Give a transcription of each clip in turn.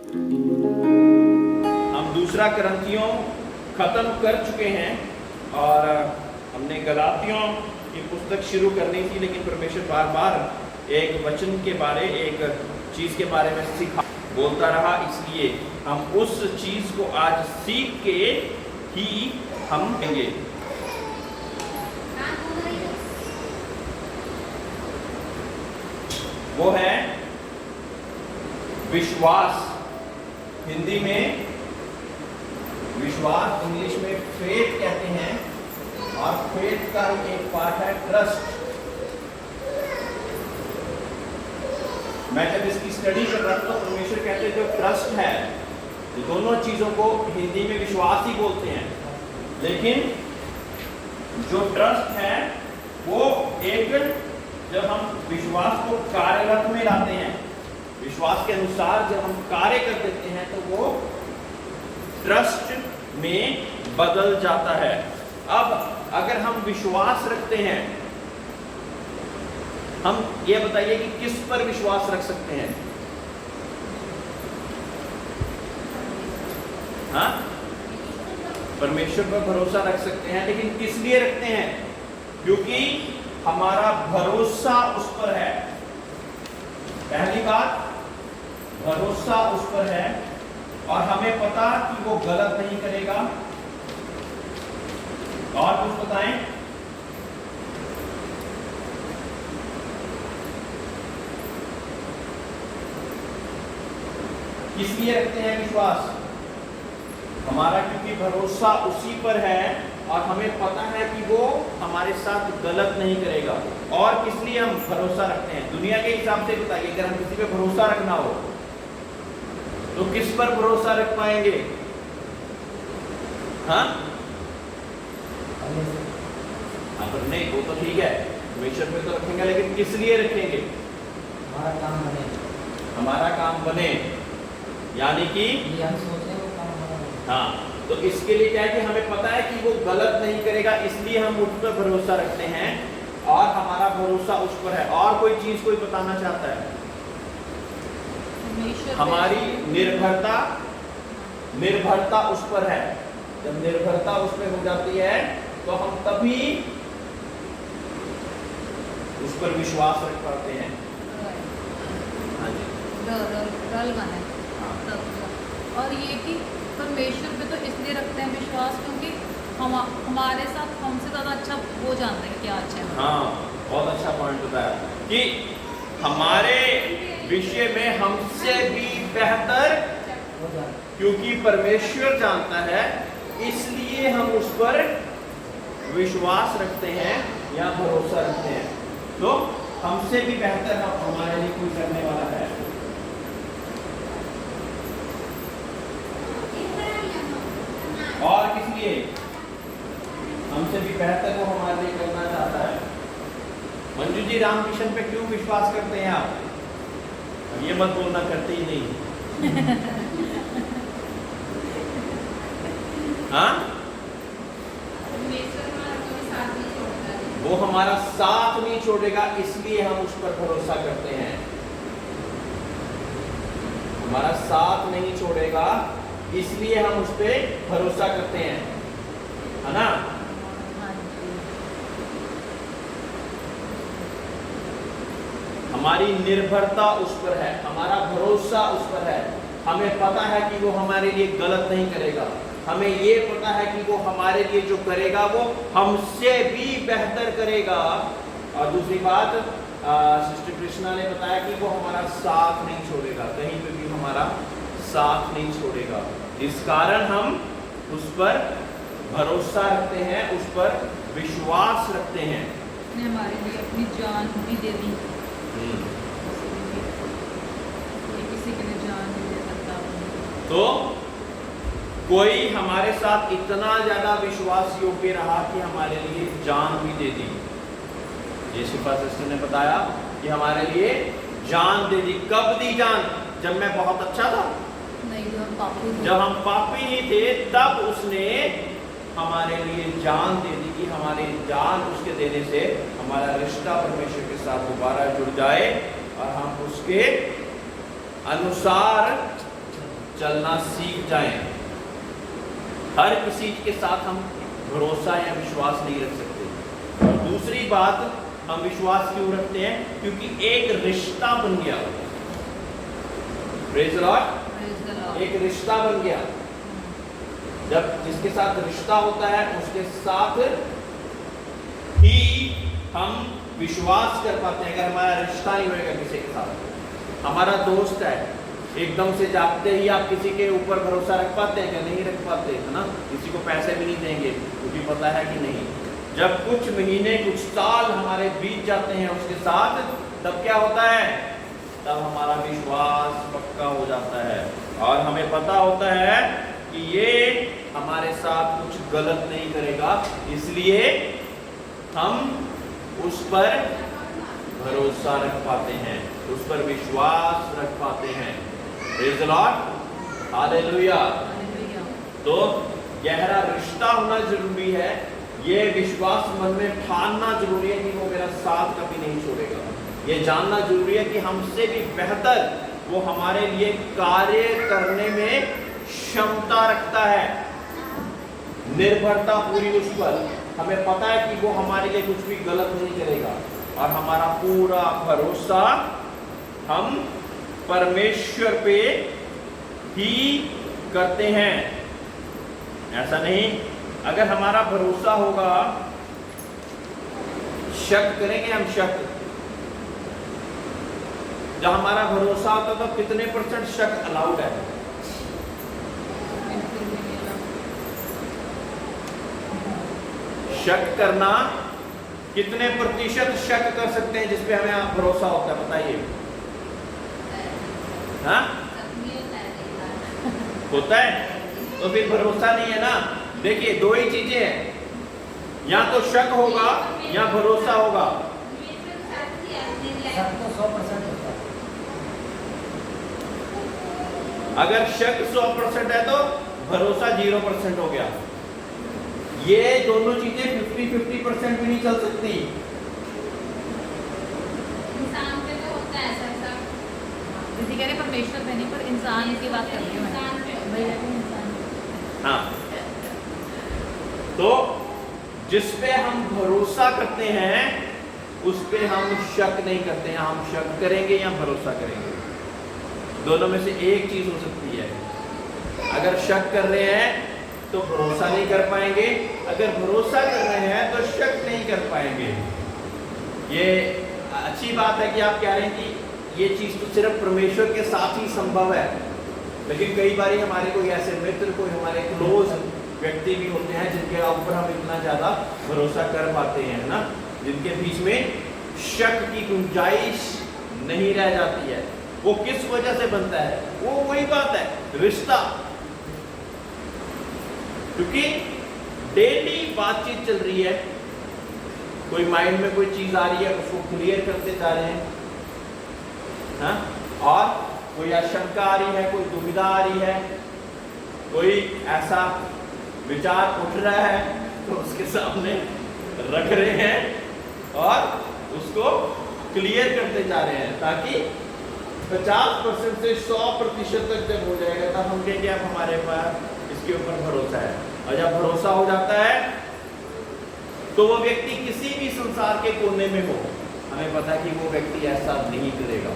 हम दूसरा करंथियों खत्म कर चुके हैं और हमने गलातियों की पुस्तक शुरू करनी थी, लेकिन परमेश्वर बार बार एक वचन के बारे, एक चीज के बारे में बोलता रहा, इसलिए हम उस चीज को आज सीख के ही हम देंगे। वो है विश्वास। हिंदी में विश्वास, इंग्लिश में फेथ कहते हैं, और फेथ का एक पार्ट है ट्रस्ट। मैं जब इसकी स्टडी कर रहा था तो परमेश्वर कहते जो ट्रस्ट है, ये दोनों चीजों को हिंदी में विश्वास ही बोलते हैं, लेकिन जो ट्रस्ट है वो एक, जब हम विश्वास को कार्यरत में लाते हैं, विश्वास के अनुसार जब हम कार्य कर देते हैं तो वो ट्रस्ट में बदल जाता है। अब अगर हम विश्वास रखते हैं, हम ये बताइए कि किस पर विश्वास रख सकते हैं? हाँ, परमेश्वर पर भरोसा रख सकते हैं, लेकिन किस लिए रखते हैं? क्योंकि हमारा भरोसा उस पर है। पहली बात, भरोसा उस पर है और हमें पता कि वो गलत नहीं करेगा। और कुछ बताएं? किस लिए रखते हैं विश्वास? हमारा क्योंकि भरोसा उसी पर है और हमें पता है कि वो हमारे साथ गलत नहीं करेगा। और किस लिए हम भरोसा रखते हैं? दुनिया के हिसाब से बताइए, अगर हम किसी पे भरोसा रखना हो तो किस पर भरोसा रख पाएंगे? हाँ, पर नहीं, वो तो ठीक है, परमेश्वर पे तो रखेंगे, लेकिन किस लिए रखेंगे? हमारा काम बने। हमारा काम बने, यानी कि हम सोचें वो काम बने। हाँ, तो इसके लिए क्या है कि हमें पता है कि वो गलत नहीं करेगा, इसलिए हम उस पर भरोसा रखते हैं और हमारा भरोसा उस पर है। और कोई चीज कोई बताना चाहता है? हमारी निर्भरता उस पर है। जब निर्भरता उस पर हो जाती है तो हम तभी उस पर विश्वास रख पाते हैं। हाँ जी, और ये कि परमेश्वर पे तो इसलिए रखते हैं विश्वास क्योंकि हमारे साथ हमसे ज़्यादा अच्छा वो जानते हैं क्या अच्छा है। हाँ, बहुत अच्छा पॉइंट बताया कि हमारे विषय में हमसे भी बेहतर, क्योंकि परमेश्वर जानता है, इसलिए हम उस पर विश्वास रखते हैं या भरोसा रखते हैं। तो हमसे भी बेहतर हमारे लिए कोई करने वाला है। और किस लिए? हमसे भी बेहतर वो हमारे लिए करना चाहता है। मंजू जी, रामकिशन पे क्यों विश्वास करते हैं आप? ये मत बोलना, करते ही नहीं। हाँ, वो हमारा साथ नहीं छोड़ेगा, इसलिए हम उस पर भरोसा करते हैं। हमारा साथ नहीं छोड़ेगा, इसलिए हम उस पर भरोसा करते हैं, है ना? हमारी निर्भरता उस पर है, हमारा भरोसा उस पर है। हमें पता है कि वो हमारे लिए गलत नहीं करेगा। हमें ये पता है कि वो हमारे लिए जो करेगा वो हमसे भी बेहतर करेगा। और दूसरी बात, सिस्टर कृष्णा ने बताया कि वो हमारा साथ नहीं छोड़ेगा, कहीं पे भी हमारा साथ नहीं छोड़ेगा। इस कारण हम उस पर भरोसा रखते हैं, उस पर विश्वास रखते हैं। उसने हमारे लिए अपनी जान भी दे दी। किसी के लिए जान नहीं दे सकता। तो कोई हमारे साथ इतना ज्यादा विश्वास योग्य रहा कि हमारे लिए जान भी दे दी। ये शिफा सिस्टर ने बताया कि हमारे लिए जान दे दी। कब दी जान? जब मैं बहुत अच्छा था? नहीं, जब हम पापी ही थे तब उसने हमारे लिए जान दे दी कि हमारी जान उसके देने से हमारा रिश्ता परमेश्वर के साथ दोबारा जुड़ जाए और हम उसके अनुसार चलना सीख जाएं। हर किसी के साथ हम भरोसा या विश्वास नहीं रख सकते। और दूसरी बात, हम विश्वास क्यों रखते हैं? क्योंकि एक रिश्ता बन गया। Praise the Lord. Praise the Lord. एक रिश्ता बन गया। जब जिसके साथ रिश्ता होता है उसके साथ ही हम विश्वास कर पाते हैं। अगर हमारा रिश्ता नहीं होगा किसी के साथ, हमारा दोस्त है, एकदम से जागते ही आप किसी के ऊपर भरोसा रख पाते हैं क्या? नहीं रख पाते, है ना। किसी को पैसे भी नहीं देंगे क्योंकि पता है कि नहीं। जब कुछ महीने कुछ साल हमारे बीत जाते हैं उसके साथ, तब क्या होता है? तब हमारा विश्वास पक्का हो जाता है और हमें पता होता है कि ये हमारे साथ कुछ गलत नहीं करेगा, इसलिए हम उस पर भरोसा रख पाते हैं, उस पर विश्वास रख पाते हैं। Praise the Lord, hallelujah. Hallelujah. तो गहरा रिश्ता होना जरूरी है। ये विश्वास मन में ठानना जरूरी है कि वो मेरा साथ कभी नहीं छोड़ेगा। ये जानना जरूरी है कि हमसे भी बेहतर वो हमारे लिए कार्य करने में क्षमता रखता है, निर्भरता पूरी उस पर। हमें पता है कि वो हमारे लिए कुछ भी गलत नहीं करेगा और हमारा पूरा भरोसा हम परमेश्वर पे ही करते हैं। ऐसा नहीं, अगर हमारा भरोसा होगा, शक करेंगे हम, शक। जब हमारा भरोसा होता तो कितने % शक अलाउड है? बिल्कुल भी नहीं अलग। शक करना, कितने % शक कर सकते हैं जिसपे हमें आप भरोसा होता है? बताइए। हाँ, होता है तो फिर भरोसा नहीं है ना। देखिए, दो ही चीजें हैं, या तो शक होगा या भरोसा होगा। शक तो 100% होता है। अगर शक 100% है तो भरोसा 0% हो गया। ये दोनों चीजें 50-50% भी नहीं चल सकती। इंसान पे तो होता है ऐसा। किसी कह रहे परमेश्वर पे नहीं, पर इंसान की बात कर रही हूँ मैं। भैया भी इंसान। हाँ, तो जिस पे हम भरोसा करते हैं उस पे हम शक नहीं करते हैं। हम शक करेंगे या भरोसा करेंगे, दोनों में से एक चीज हो सकती है। अगर शक कर रहे हैं तो भरोसा नहीं कर पाएंगे, अगर भरोसा कर रहे हैं तो शक नहीं कर पाएंगे। ये अच्छी बात है कि आप कह रहे हैं कि ये चीज तो सिर्फ परमेश्वर के साथ ही संभव है, लेकिन कई बार हमारे कोई ऐसे मित्र, कोई हमारे क्लोज व्यक्ति भी होते हैं जिनके ऊपर हम इतना ज्यादा भरोसा कर पाते हैं, ना, जिनके बीच में शक की गुंजाइश नहीं रह जाती है। वो किस वजह से बनता है? वो वही बात है, रिश्ता। क्योंकि डेली बातचीत चल रही है, कोई माइंड में कोई चीज आ रही है उसको क्लियर करते जा रहे हैं, हाँ? और कोई आशंका आ रही है, कोई दुविधा आ रही है, कोई ऐसा विचार उठ रहा है तो उसके सामने रख रहे हैं और उसको क्लियर करते जा रहे हैं, ताकि 50% से 100% तक जब हो जाएगा तब हम कहेंगे अब हमारे पास इसके ऊपर भरोसा है। और जब भरोसा हो जाता है तो वो व्यक्ति किसी भी संसार के कोने में हो, हमें पता है कि वो व्यक्ति ऐसा नहीं करेगा।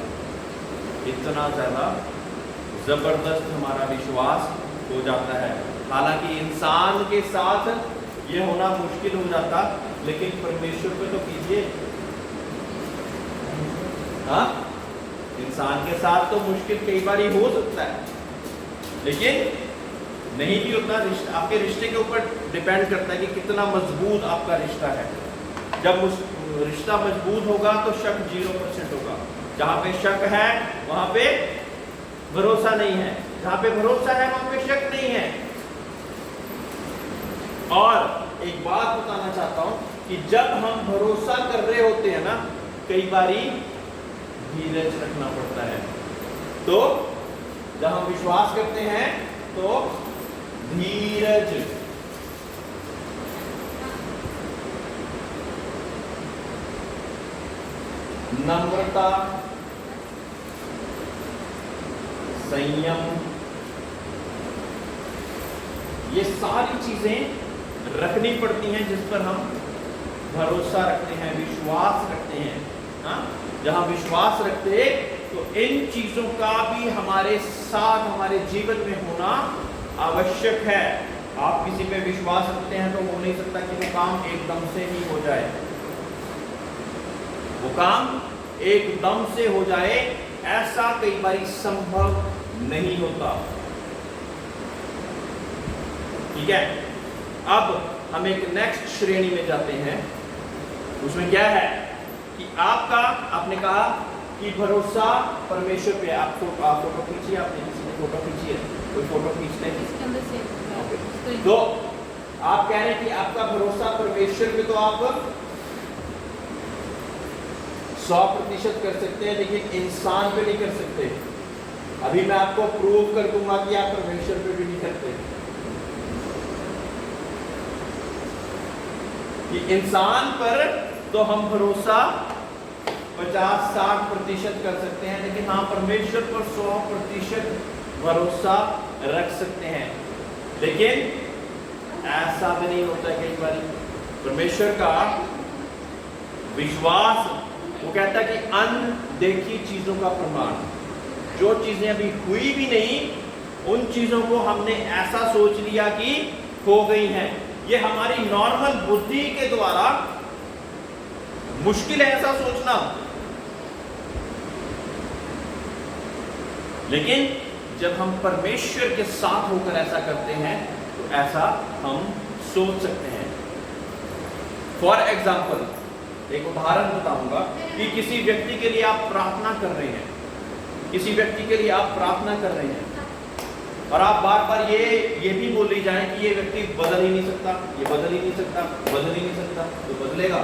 इतना ज्यादा जबरदस्त हमारा विश्वास हो जाता है। हालांकि इंसान के साथ ये होना मुश्किल हो जाता, लेकिन परमेश्वर पे तो कीजिए। हाँ, इंसान के साथ तो मुश्किल कई बार ही हो सकता है, लेकिन नहीं भी होता। आपके रिश्ते के ऊपर डिपेंड करता है कि कितना मजबूत आपका रिश्ता है। जब रिश्ता मजबूत होगा तो शक 0% होगा। जहाँ पे शक है वहाँ पे भरोसा नहीं है, जहाँ पे भरोसा है वहाँ पे शक नहीं है। और एक बात बताना चाहता हूँ कि जब हम भरोसा कर रहे होते हैं ना, कई बारी धीरज रखना पड़ता है। तो जब हम विश्वास करते हैं तो धीरज, नम्रता, संयम, ये सारी चीजें रखनी पड़ती हैं जिस पर हम भरोसा रखते हैं, विश्वास रखते हैं। हाँ, जहां विश्वास रखते तो इन चीजों का भी हमारे साथ हमारे जीवन में होना आवश्यक है। आप किसी पे विश्वास रखते हैं तो हो नहीं सकता कि वो काम एकदम से ही हो जाए, वो काम एकदम से हो जाए, ऐसा कई बार संभव नहीं होता। ठीक है, अब हम एक नेक्स्ट श्रेणी में जाते हैं। उसमें क्या है कि आपने कहा कि भरोसा परमेश्वर पे। आप फोटो खींचिए, आपने किसी ने फोटो खींची है, कोई फोटो खींच ले। इसके अंदर से तो आप कह रहे हैं कि आपका भरोसा परमेश्वर पे तो आप 100% कर सकते हैं, लेकिन इंसान पे नहीं कर सकते। अभी मैं आपको प्रूव कर दूंगा कि आप परमेश्वर पे भी नहीं करते। कि इंसान पर तो हम भरोसा 50-60% कर सकते हैं, लेकिन हाँ परमेश्वर पर 100% भरोसा रख सकते हैं। लेकिन ऐसा भी नहीं होता है कई बार। परमेश्वर का विश्वास, वो कहता है कि अनदेखी चीजों का प्रमाण, जो चीजें अभी हुई भी नहीं उन चीजों को हमने ऐसा सोच लिया कि हो गई हैं। ये हमारी नॉर्मल बुद्धि के द्वारा मुश्किल है ऐसा सोचना, लेकिन जब हम परमेश्वर के साथ होकर ऐसा करते हैं तो ऐसा हम सोच सकते हैं। फॉर एग्जाम्पल, एक उदाहरण बताऊंगा कि किसी व्यक्ति के लिए आप प्रार्थना कर रहे हैं, किसी व्यक्ति के लिए आप प्रार्थना कर रहे हैं और आप बार बार ये भी बोल ही जाएं कि ये व्यक्ति बदल ही नहीं सकता, ये बदल ही नहीं सकता, बदल ही नहीं सकता, तो बदलेगा।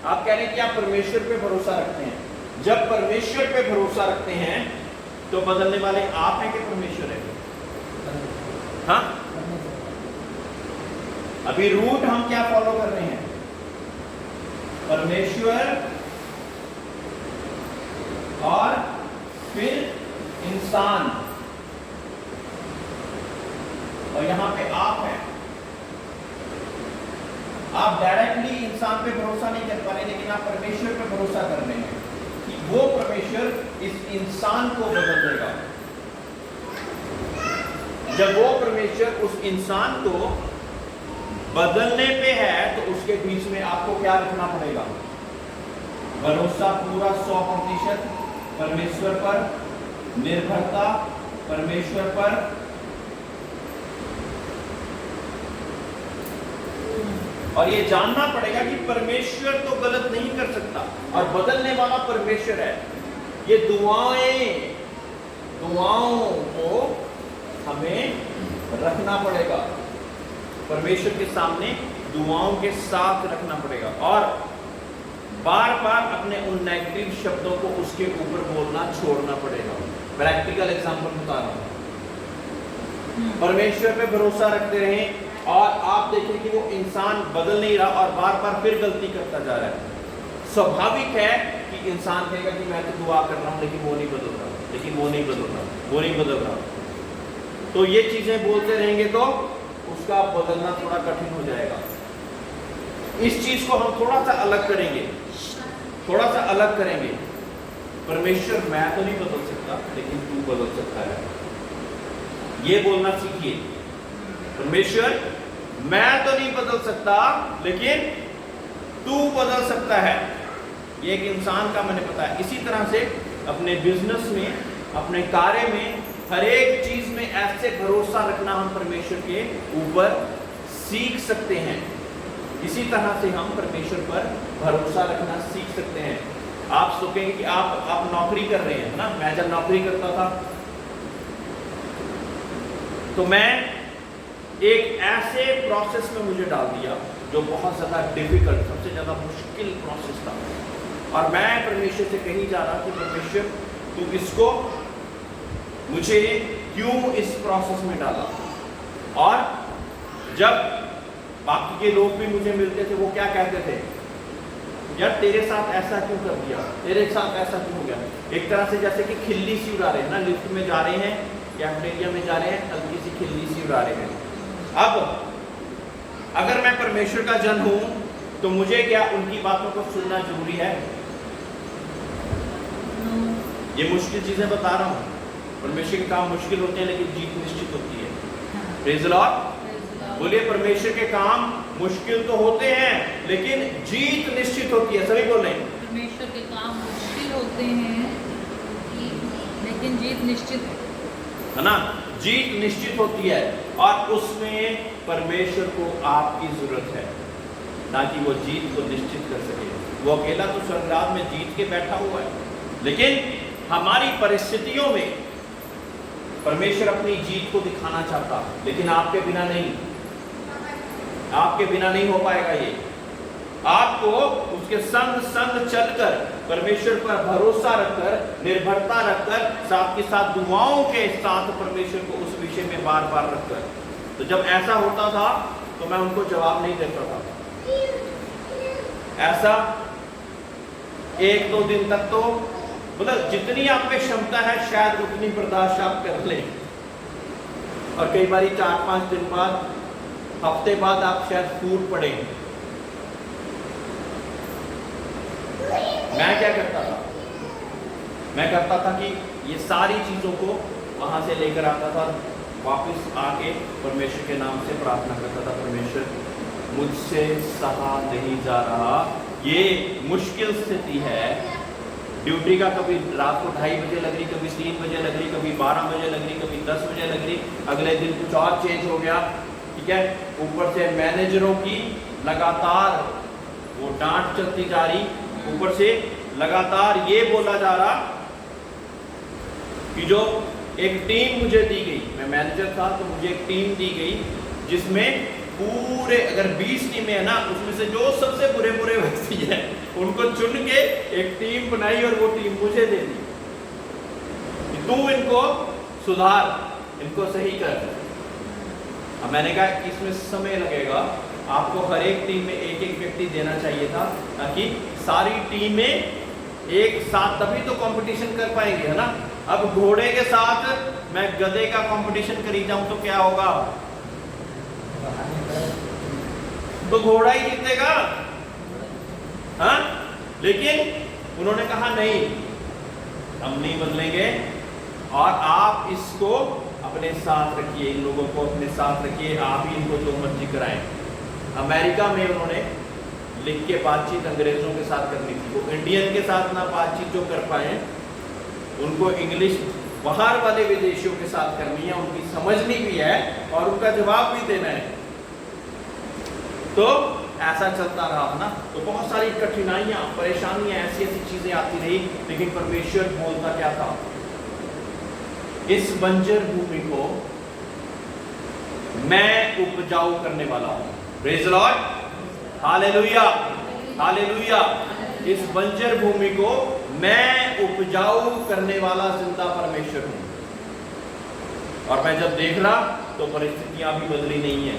आप कह रहे हैं कि आप परमेश्वर पे भरोसा रखते हैं। जब परमेश्वर पे भरोसा रखते हैं तो बदलने वाले आप हैं कि परमेश्वर है? हाँ, अभी रूट हम क्या फॉलो कर रहे हैं? परमेश्वर और फिर इंसान, और यहां पे आप हैं। आप डायरेक्टली इंसान पे भरोसा नहीं कर पा रहे, लेकिन आप परमेश्वर पे भरोसा कर रहे हैं कि वो परमेश्वर इस इंसान को बदल देगा। जब वो परमेश्वर उस इंसान को बदलने पे है तो उसके बीच में आपको क्या रखना पड़ेगा? भरोसा पूरा 100% परमेश्वर पर, निर्भरता परमेश्वर पर, और ये जानना पड़ेगा कि परमेश्वर तो गलत नहीं कर सकता और बदलने वाला परमेश्वर है। ये दुआओं को हमें रखना पड़ेगा, परमेश्वर के सामने दुआओं के साथ रखना पड़ेगा और बार बार अपने उन नेगेटिव शब्दों को उसके ऊपर बोलना छोड़ना पड़ेगा। प्रैक्टिकल एग्जांपल बता रहा हूं। परमेश्वर पे भरोसा रखते रहें और आप देखें कि वो इंसान बदल नहीं रहा और बार बार फिर गलती करता जा रहा है। स्वाभाविक है कि इंसान कहेगा कि मैं तो दुआ कर रहा हूं लेकिन वो नहीं बदल रहा, लेकिन वो नहीं बदल रहा, वो नहीं बदल रहा। तो ये चीजें बोलते रहेंगे तो उसका बदलना थोड़ा कठिन हो जाएगा। इस चीज को हम थोड़ा सा अलग करेंगे, थोड़ा सा अलग करेंगे। परमेश्वर मैं तो नहीं बदल सकता लेकिन तू बदल सकता है, ये बोलना सीखिए। परमेश्वर मैं तो नहीं बदल सकता लेकिन तू बदल सकता है। ये एक इंसान का मैंने बताया। इसी तरह से अपने बिजनेस में, अपने कार्य में, हर एक चीज में ऐसे भरोसा रखना हम परमेश्वर के ऊपर सीख सकते हैं। इसी तरह से हम परमेश्वर पर भरोसा रखना सीख सकते हैं। आप सोचेंगे कि आप नौकरी कर रहे हैं ना। मैं जब नौकरी करता था तो मैं एक ऐसे प्रोसेस में मुझे डाल दिया जो बहुत ज़्यादा डिफिकल्ट, सबसे ज़्यादा मुश्किल प्रोसेस था और मैं परमेश्वर से कहीं जा रहा कि परमेश्वर तू इसको मुझे क्यों इस प्रोसेस में डाला। और जब बाकी के लोग भी मुझे मिलते थे वो क्या कहते थे यार तेरे साथ ऐसा क्यों कर दिया, तेरे साथ ऐसा क्यों हो गया। एक तरह से जैसे कि खिल्ली सी उड़ा रहे हैं ना, लिफ्ट में जा रहे हैं, कैफेटेरिया में जा रहे हैं, हल्की सी खिल्ली सी उड़ा रहे हैं। अब अगर मैं परमेश्वर का जन हूं तो मुझे क्या उनकी बातों को सुनना जरूरी है? ये मुश्किल चीजें बता रहा हूं, परमेश्वर के काम मुश्किल होते हैं लेकिन जीत निश्चित होती है। Praise the Lord. बोलिए परमेश्वर के काम मुश्किल तो होते हैं लेकिन जीत निश्चित होती है। सभी बोले परमेश्वर के काम मुश्किल होते हैं लेकिन जीत निश्चित है ना, जीत निश्चित होती है और उसमें परमेश्वर को आपकी जरूरत है ताकि वो जीत को निश्चित कर सके। वो अकेला तो स्वर्गराज में जीत के बैठा हुआ है, लेकिन हमारी परिस्थितियों में परमेश्वर अपनी जीत को दिखाना चाहता, लेकिन आपके बिना नहीं, आपके बिना नहीं हो पाएगा। ये आपको उसके संग संग चलकर, परमेश्वर पर भरोसा रखकर, निर्भरता रखकर, साथ के साथ दुआओं के साथ परमेश्वर को उस विषय में बार बार रखकर। तो जब ऐसा होता था तो मैं उनको जवाब नहीं देता था। ऐसा एक दो दिन तक तो मतलब जितनी आप में क्षमता है शायद उतनी बर्दाश्त आप कर लें, और कई बार 4-5 दिन बाद, हफ्ते बाद आप शायद फूट पड़े। मैं क्या करता था, मैं करता था कि ये सारी चीजों को वहां से लेकर आता था, वापस आके परमेश्वर के नाम से प्रार्थना करता था, परमेश्वर मुझसे सहा नहीं जा रहा, ये मुश्किल स्थिति है। ड्यूटी का कभी रात को 2:30 बजे लग रही, कभी 3 बजे लग रही, कभी 12 बजे लग रही, कभी 10 बजे लग रही, अगले दिन कुछ और चेंज हो गया, ठीक है। ऊपर से मैनेजरों की लगातार वो डांट चलती जा रही, ऊपर से लगातार ये बोला जा रहा कि जो एक टीम मुझे दी गई, मैं मैनेजर था तो मुझे एक टीम दी गई जिसमें पूरे अगर 20 टीमें है ना, उसमें से जो सबसे बुरे बुरे व्यक्ति हैं उनको चुन के एक टीम बनाई और वो टीम मुझे दे दी कि तू इनको सुधार, इनको सही कर। अब मैंने कहा इसमें समय लगेगा, आपको हर एक टीम में एक एक व्यक्ति देना चाहिए था ताकि सारी टीमें एक साथ, तभी तो कंपटीशन कर पाएंगे, है ना। अब घोड़े के साथ मैं गधे का कंपटीशन करी जाऊं तो क्या होगा, तो घोड़ा ही जीतेगा, हाँ। लेकिन उन्होंने कहा नहीं, हम नहीं बदलेंगे और आप इसको अपने साथ रखिए, इन लोगों को अपने साथ रखिए, आप ही इनको जो मर्जी कराएं। अमेरिका में उन्होंने लिख के बातचीत अंग्रेजों के साथ करनी थी, वो इंडियन के साथ ना बातचीत जो कर पाए, उनको इंग्लिश बाहर वाले विदेशियों के साथ करनी है, उनकी समझनी भी है और उनका जवाब भी देना है। तो ऐसा चलता रहा ना, तो बहुत सारी कठिनाइयां, परेशानियां, ऐसी ऐसी चीजें आती रही, लेकिन परमेश्वर बोलता क्या था, इस बंजर भूमि को मैं उपजाऊ करने वाला हूं। Praise the Lord, hallelujah, hallelujah. इस बंजर भूमि को मैं उपजाऊ करने वाला जिंदा परमेश्वर हूं। और मैं जब देख रहा तो परिस्थितियां भी बदली नहीं है,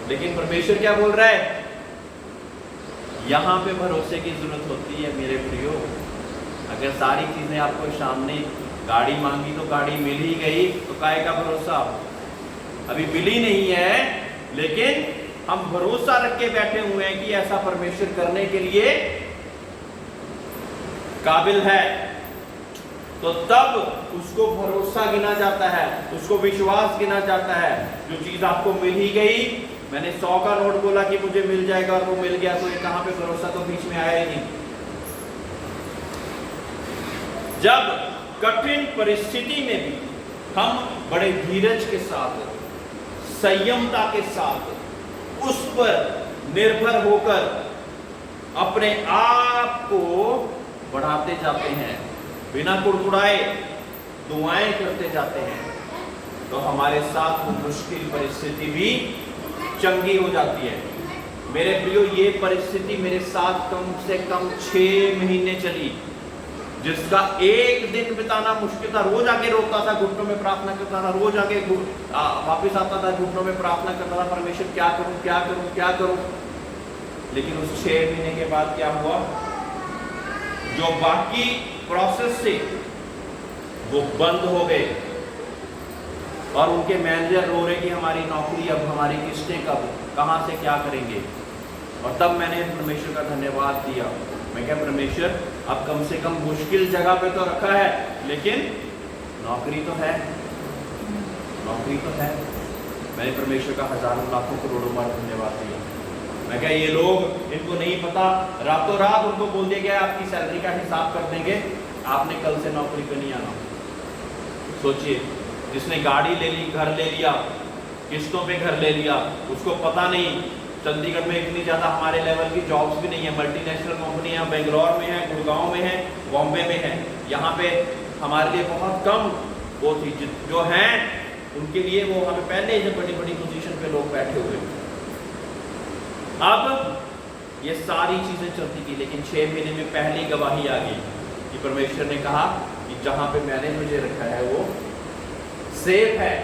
लेकिन परमेश्वर क्या बोल रहा है, यहां पे भरोसे की जरूरत होती है मेरे प्रियो। अगर सारी चीजें आपको सामने, गाड़ी मांगी तो गाड़ी मिल ही गई, तो काहे का भरोसा, अभी मिली नहीं है, लेकिन हम भरोसा रख के बैठे हुए हैं कि ऐसा परमेश्वर करने के लिए काबिल है, तो तब उसको भरोसा गिना जाता है, उसको विश्वास गिना जाता है। जो चीज आपको मिल ही गई, मैंने 100 का नोट बोला कि मुझे मिल जाएगा और वो मिल गया, तो ये कहां पे भरोसा, तो बीच में आया ही नहीं। जब कठिन परिस्थिति में भी हम बड़े धीरज के साथ, संयमता के साथ उस पर निर्भर होकर अपने आप को बढ़ाते जाते हैं, बिना कुड़कुड़ाए दुआएं करते जाते हैं, तो हमारे साथ वो मुश्किल परिस्थिति भी चंगी हो जाती है। मेरे प्रियो, ये परिस्थिति मेरे साथ कम से कम 6 महीने चली, जिसका एक दिन बिताना मुश्किल था। रोज आके रोता था, घुटनों में प्रार्थना करता था, रोज आके वापिस आता था, घुटनों में प्रार्थना करता था, परमेश्वर क्या करूं क्या करूं क्या करूं। लेकिन उस 6 महीने के बाद क्या हुआ, जो बाकी प्रोसेस से वो बंद हो गए और उनके मैनेजर रो रहे कि हमारी नौकरी अब, हमारी किस्तें कब, कहाँ से क्या करेंगे। और तब मैंने परमेश्वर का धन्यवाद दिया। मैं क्या परमेश्वर, अब कम से कम मुश्किल जगह पे तो रखा है, लेकिन नौकरी तो है, नौकरी तो है। मैंने परमेश्वर का हजारों लाखों करोड़ों बार धन्यवाद दिया। मैं क्या, ये लोग, इनको नहीं पता, रातों रात उनको बोल दिया गया आपकी सैलरी का हिसाब कर देंगे, आपने कल से नौकरी पे नहीं आना। सोचिए, जिसने गाड़ी ले ली, घर ले लिया, किस्तों पे घर ले लिया, उसको पता नहीं चंडीगढ़ में इतनी ज़्यादा हमारे लेवल की जॉब्स भी नहीं है। मल्टीनेशनल कंपनियां बेंगलोर में है, गुड़गांव में है, बॉम्बे में है। यहाँ पे हमारे लिए बहुत कम वो थी, जो हैं उनके लिए वो हमें पहले से बड़ी बड़ी पोजीशन पे लोग बैठे हुए। अब ये सारी चीज़ें चलती थी, लेकिन 6 महीने में पहली गवाही आ गई कि परमेश्वर ने कहा कि जहाँ पे मैंने मुझे रखा है वो सेफ है,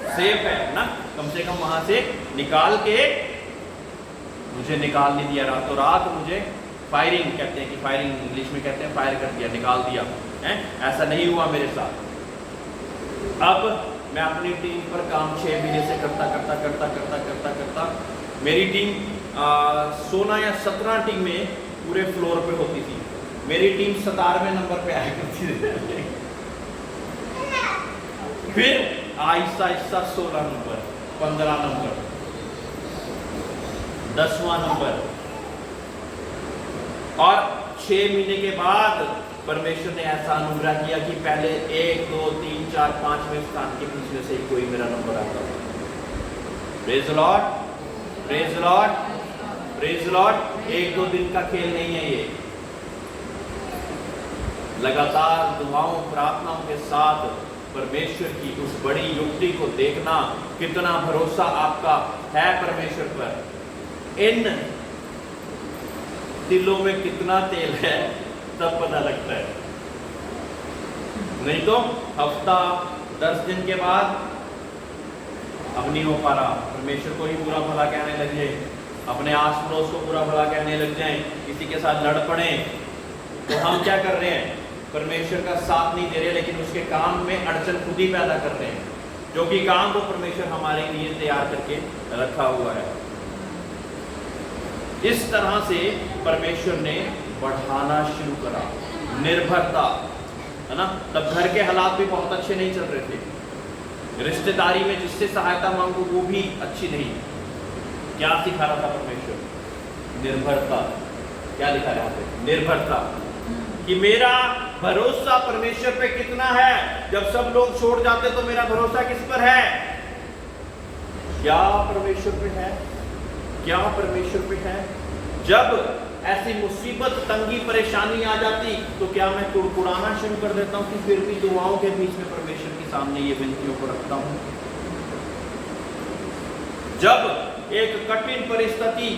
सेफ है ना। कम से कम वहां से निकाल के मुझे निकाल नहीं दिया, रातों रात मुझे फायरिंग कहते हैं कि फायरिंग इंग्लिश में कहते हैं, फायर कर दिया, निकाल दिया है। ऐसा नहीं हुआ मेरे साथ। अब मैं अपनी टीम पर काम 6 महीने से करता मेरी टीम 16 या 17 टीमें पूरे फ्लोर पे होती थी। मेरी टीम 17वें नंबर पे आया करती थी। फिर Aahista Aahista 16 number, 15 number, 10वां number, और 6 महीने के बाद परमेश्वर ने ऐसा अनुग्रह किया कि पहले 1, 2, 3, 4, 5वें स्थान के बीच में से कोई मेरा नंबर आता था। Praise the Lord, praise the Lord, praise the Lord. 1-2 दिन का खेल नहीं है ये। लगातार दुआओं प्रार्थनाओं के साथ परमेश्वर की उस बड़ी युक्ति को देखना, कितना भरोसा आपका है परमेश्वर पर, इन तिलों में कितना तेल है तब पता लगता है। नहीं तो हफ्ता 10 दिन के बाद अब नहीं हो पा रहा, परमेश्वर को ही बुरा भला कहने लग जाए, अपने आस पड़ोस को बुरा भला कहने लग जाए, किसी के साथ लड़ पड़े, तो हम क्या कर रहे हैं, परमेश्वर का साथ नहीं दे रहे, लेकिन उसके काम में अड़चन खुद ही पैदा कर रहे हैं, जो कि काम को परमेश्वर हमारे लिए तैयार करके रखा हुआ है। इस तरह से परमेश्वर ने बढ़ाना शुरू करा, निर्भरता, है ना। तब घर के हालात भी बहुत अच्छे नहीं चल रहे थे, रिश्तेदारी में जिससे सहायता मांगो वो भी अच्छी नहीं। क्या सिखा रहा था परमेश्वर? निर्भरता। क्या लिखा है यहाँ पे? निर्भरता। कि मेरा भरोसा परमेश्वर पे कितना है। जब सब लोग छोड़ जाते तो मेरा भरोसा किस पर है? क्या परमेश्वर पे है? क्या परमेश्वर पे है? जब ऐसी मुसीबत, तंगी, परेशानी आ जाती तो क्या मैं कुड़कुड़ाना शुरू कर देता हूं कि फिर भी दुआओं के बीच में परमेश्वर के सामने ये विनतियों को रखता हूं? जब एक कठिन परिस्थिति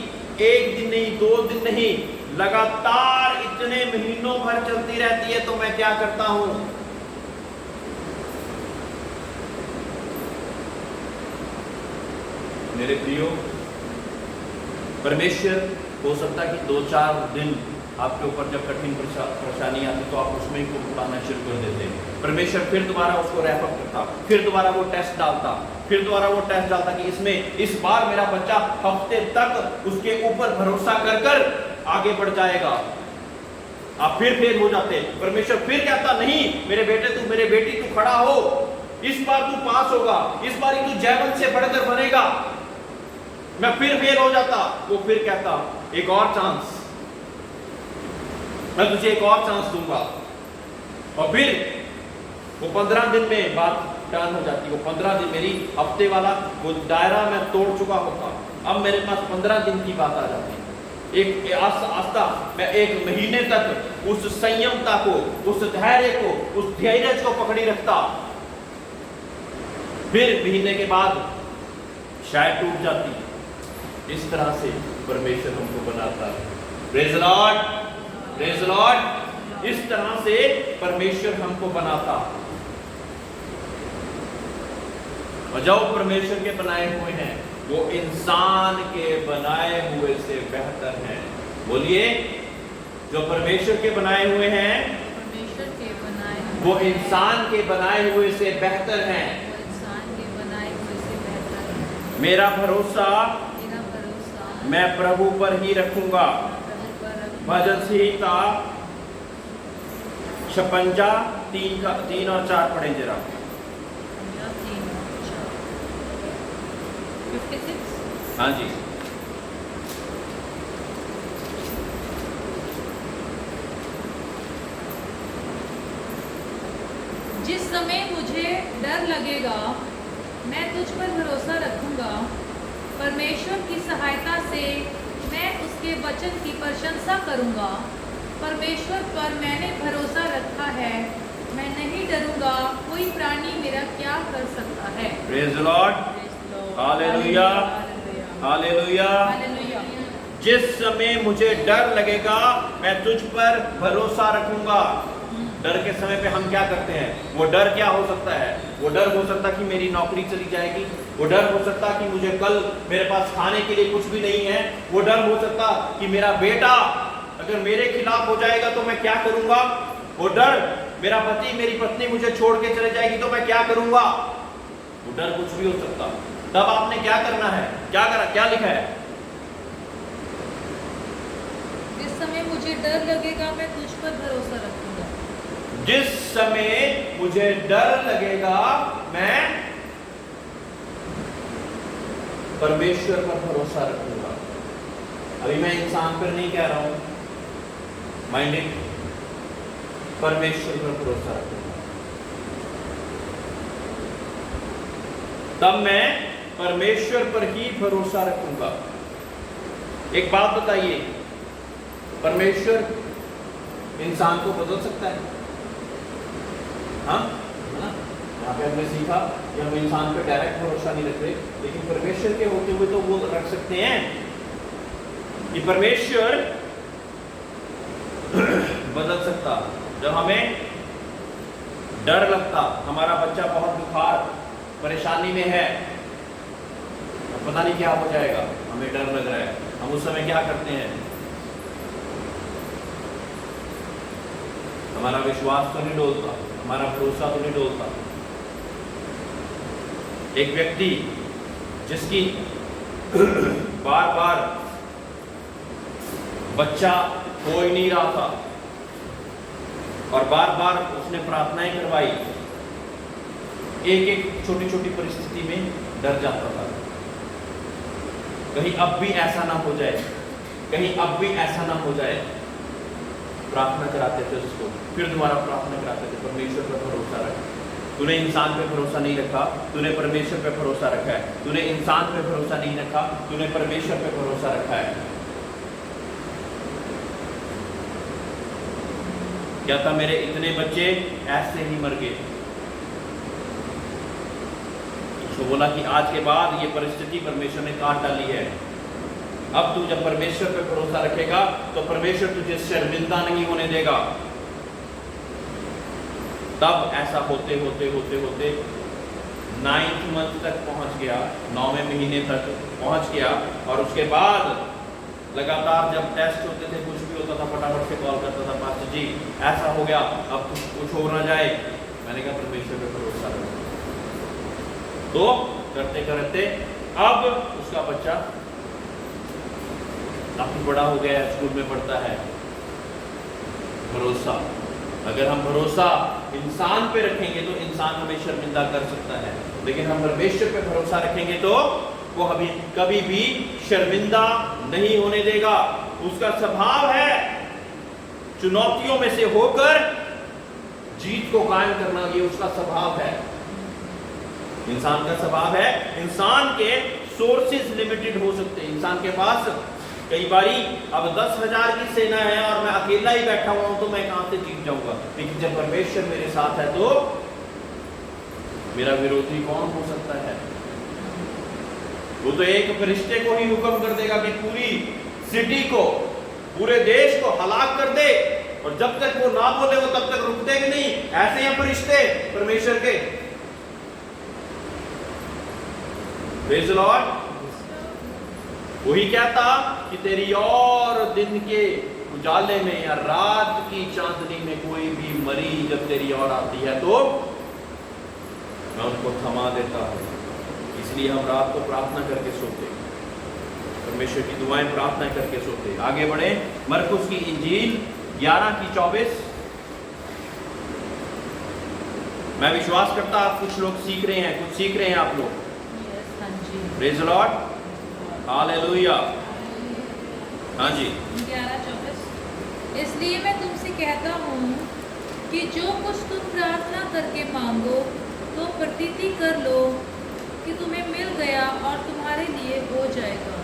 1 दिन नहीं, 2 दिन नहीं, लगातार इतने महीनों भर चलती रहती है तो मैं क्या करता हूं? मेरे प्रियो, परमेश्वर हो सकता है कि 2-4 दिन आपके ऊपर जब कठिन परेशानी आती तो आप उसमें ही कुड़कुड़ाना शुरू कर देते। परमेश्वर फिर दोबारा उसको रैप अप करता, फिर दोबारा वो टेस्ट डालता, फिर दोबारा वो टेस्ट डालता कि इसमें इस बार मेरा बच्चा हफ्ते तक उसके ऊपर भरोसा कर कर आगे बढ़ जाएगा। आप फिर फेल हो जाते। परमेश्वर फिर कहता, नहीं मेरे बेटे तू, मेरे बेटी तू खड़ा हो, इस बार तू पास होगा, इस बार तू जयवंत से बढ़कर बनेगा। मैं फिर फेल हो जाता। वो फिर कहता, एक और चांस, मैं तुझे एक और चांस दूंगा। और फिर वो 15 दिन में बात टर्न हो जाती। वो 15 दिन, मेरी हफ्ते वाला वो दायरा मैं तोड़ चुका होता, अब मेरे पास 15 दिन की बात आ जाती। एक आस्ता मैं 1 महीने तक उस संयमता को, उस धैर्य को, उस धैर्य को पकड़ी रखता। फिर महीने के बाद शायद टूट जाती। इस तरह से परमेश्वर हमको बनाता है। Praise the Lord, praise the Lord. इस तरह से परमेश्वर हमको बनाता। और जो परमेश्वर के बनाए हुए हैं वो इंसान के बनाए हुए से बेहतर हैं। बोलिए, जो परमेश्वर के बनाए हुए हैं परमेश्वर के बनाए हुए वो हैं, इंसान के बनाए हुए से बेहतर हैं। वो इंसान के बनाए हुए से बेहतर है। मेरा भरोसा मेरा भरोसा मैं प्रभु पर ही रखूंगा। प्रभु पर रखूंगा। भजन संहिता 56 3 और 4 पढ़े जरा। 56 हाँ जी। जिस समय मुझे डर लगेगा मैं तुझ पर भरोसा रखूंगा। परमेश्वर की सहायता से मैं उसके वचन की प्रशंसा करूंगा। परमेश्वर पर मैंने भरोसा रखा है, मैं नहीं डरूंगा। कोई प्राणी मेरा क्या कर सकता है। Praise the Lord, hallelujah, hallelujah. Hallelujah. जिस समय मुझे डर लगेगा मैं तुझ पर भरोसा रखूंगा। डर के समय पे हम क्या करते हैं? वो डर क्या हो सकता है? वो डर हो सकता कि मेरी नौकरी चली जाएगी, वो डर हो सकता कि मुझे कल मेरे पास खाने के लिए कुछ भी नहीं है, वो डर हो सकता कि मेरा बेटा अगर मेरे खिलाफ हो जाएगा तो मैं क्या करूंगा, वो डर मेरा पति मेरी पत्नी मुझे छोड़ के चले जाएगी तो मैं क्या करूंगा, वो डर कुछ भी हो सकता। तब आपने क्या करना है? क्या करा? क्या लिखा है? जिस समय मुझे डर लगेगा मैं तुझ पर भरोसा रखूंगा। जिस समय मुझे डर लगेगा मैं परमेश्वर पर भरोसा रखूंगा। अभी मैं इंसान पर नहीं कह रहा हूं, माइंडेड, परमेश्वर पर भरोसा रखूंगा। तब मैं परमेश्वर पर ही भरोसा रखूंगा। एक बात बताइए, परमेश्वर इंसान को बदल सकता है? हाँ, है ना? यहाँ पे हमने सीखा कि हम इंसान पे डायरेक्ट भरोसा नहीं रखते, लेकिन परमेश्वर के होते हुए तो वो रख सकते हैं कि परमेश्वर बदल सकता। जब हमें डर लगता, हमारा बच्चा बहुत बुखार परेशानी में है, पता नहीं क्या हो जाएगा, हमें डर लग रहा है, हम उस समय क्या करते हैं? हमारा विश्वास तो नहीं डोलता, हमारा भरोसा तो नहीं डोलता। एक व्यक्ति जिसकी बार बार बच्चा हो ही नहीं रहा था और बार बार उसने प्रार्थनाएं करवाई, एक एक छोटी छोटी परिस्थिति में डर जाता था, कहीं अब भी ऐसा ना हो जाए, कहीं अब भी ऐसा ना हो जाए। प्रार्थना कराते थे उसको, फिर दोबारा प्रार्थना कराते थे, परमेश्वर पर भरोसा रख। तूने इंसान पे भरोसा नहीं रखा, तूने परमेश्वर पे भरोसा रखा है। तूने इंसान पे भरोसा नहीं रखा, तूने परमेश्वर पे भरोसा रखा है। क्या था? मेरे इतने बच्चे ऐसे ही मर गए। उसको बोला कि आज के बाद ये परिस्थिति परमेश्वर ने काट डाली है। अब तू जब परमेश्वर पे भरोसा रखेगा तो परमेश्वर तुझे शर्मिंदा नहीं होने देगा। तब ऐसा होते होते होते होते 9th मंथ तक पहुंच गया, 9वें महीने तक पहुंच गया। और उसके बाद लगातार जब टेस्ट होते थे, कुछ भी होता था, फटाफट से कॉल करता था, पास्टर जी ऐसा हो गया, अब कुछ हो ना जाए। मैंने कहा परमेश्वर पे भरोसा रखो। तो करते करते अब उसका बच्चा काफी बड़ा हो गया है, स्कूल में पढ़ता है। भरोसा, अगर हम भरोसा इंसान पे रखेंगे तो इंसान हमें शर्मिंदा कर सकता है, लेकिन हम परमेश्वर पे भरोसा रखेंगे तो वो कभी भी शर्मिंदा नहीं होने देगा। उसका स्वभाव है चुनौतियों में से होकर जीत को कायम करना, ये उसका स्वभाव है। इंसान का स्वभाव है, इंसान के सोर्सेज लिमिटेड हो सकते हैं। इंसान के पास कई बारी अब 10,000 की सेना है और मैं अकेला ही बैठा हुआ हूं तो मैं कहां से जीत जाऊंगा। लेकिन जब परमेश्वर मेरे साथ है तो मेरा विरोधी कौन हो सकता है? वो तो एक फरिश्ते को ही हुक्म कर देगा कि पूरी सिटी को, पूरे देश को हलाक कर दे, और जब तक वो ना बोले वो तब तक रुकते भी नहीं। ऐसे हैं फरिश्ते परमेश्वर के। Praise the Lord. वही कहता कि तेरी और दिन के उजाले में या रात की चांदनी में कोई भी मरीज जब तेरी ओर आती है तो मैं उनको थमा देता हूं। इसलिए हम रात को प्रार्थना करके सोते, परमेश्वर की दुआएं प्रार्थना करके सोते। आगे बढ़े, मरकुस की इंजील 11:24। मैं विश्वास करता आप कुछ लोग सीख रहे हैं, कुछ सीख रहे हैं आप लोग। यस, हाँ जी। Praise the Lord, hallelujah. हाँ जी, 11:24। इसलिए मैं तुमसे कहता हूँ कि जो कुछ तुम प्रार्थना करके मांगो तो प्रतीति कर लो कि तुम्हें मिल गया और तुम्हारे लिए हो जाएगा।